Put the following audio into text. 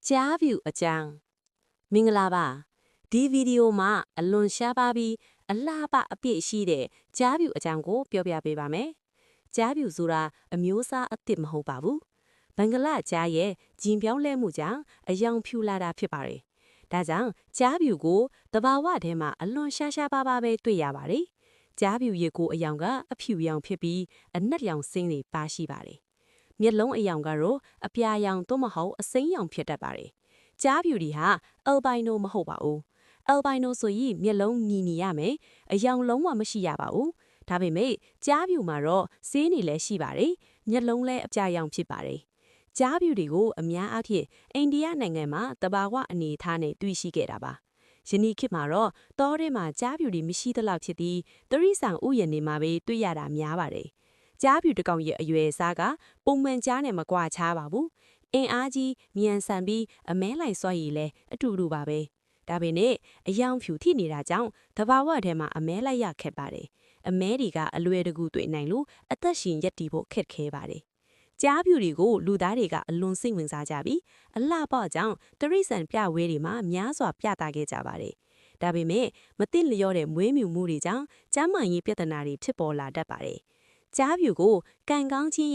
ကြားဖြူအကြောင်းမင်္ဂလာပါဒီဗီဒီယိုမှာအလွန်ရှားပါးပြီးအလှပအပြည့်ရှိတဲ့ကြားဖြူအကြောင်းကိုပြောပြပေးပါမယ်ကြားဖြူဆိုတာအမျိုးအစားအသစ်မဟုတ်ပါဘူးဘင်္ဂလားကြားရဲ့ဂျင်ပြောင်းလဲမှုကြောင့်အယောင်ဖြူလာတာဖြစ်ပါတယ်ဒါကြောင့်ကြားဖြူကိုတဘာဝထဲမှာအလွန်ရှားရှားပါးပါးပဲတွေ့ရပါတယ်ကြားဖြူရေကိုအယောင်ကအဖြူရောင်ဖြစ်ပြီးအနက်ရောင်စင်းတွေပါရှိပါတယ်မျက်လုံးအယောင်ကတော့အပြာရောင်သို့မဟုတ်အစိမ်းရောင်ဖြစ်တတ်ပါတယ်။ကြားဖြူတွေဟာ albino မဟုတ်ပါဘူး။ albino ဆိုရင်မျက်လုံးညီရမယ်။အယောင်လုံးဝမရှိရပါဘူး။ဒါပေမဲ့ကြားဖြူမှာတော့ဆေးနေလည်းရှိပါတယ်။မျက်လုံးလည်းအပြာရောင်ဖြစ်ပါတယ်။ကြားဖြူတွေကိုအများအားဖြင့်အိန္ဒိယနိုင်ငံမှာတဘာဝအနေအထားနဲ့တွေ့ရှိခဲ့တာပါ။ယနေ့ခေတ်မှာတော့တောထဲမှာကြားဖြူတွေမရှိသလောက်ဖြစ်ပြီးတရိษံဥယျာဉ်တွေမှာပဲတွေ့ရတာများပါတယ်။ကြားဖြူတစ်ကောင်ရဲ့အရွယ်အစားကပုံမှန်ကြားနဲ့မကွာခြားပါဘူး။အင်အားကြီးမြန်ဆန်ပြီးအမဲလိုက်စွာရည်လဲအတူတူပါပဲ။ဒါပေမဲ့အယောင်ဖြူထိနေတာကြောင့်တဘာဝထဲမှာအမဲလိုက်ရခက်ပါတယ်။အမဲတွေကအလွယ်တကူတွေ့နိုင်လို့အသက်ရှင်ရပ်တည်ဖို့ခက်ခဲပါတယ်။ကြားဖြူတွေကိုလူသားတွေကအလွန်စိတ်ဝင်စားကြပြီးအလှပကြောင့်တရိษံပြဝဲတွေမှာများစွာပြသခဲ့ကြပါတယ်။ဒါပေမဲ့မသိလျော့တဲ့မွေးမြူမှုတွေကြောင့်ကျန်းမာရေးပြဿနာတွေဖြစ်ပေါ်လာတတ်ပါတယ်။ကြားဖြူကိုကံကောင်းခြင်း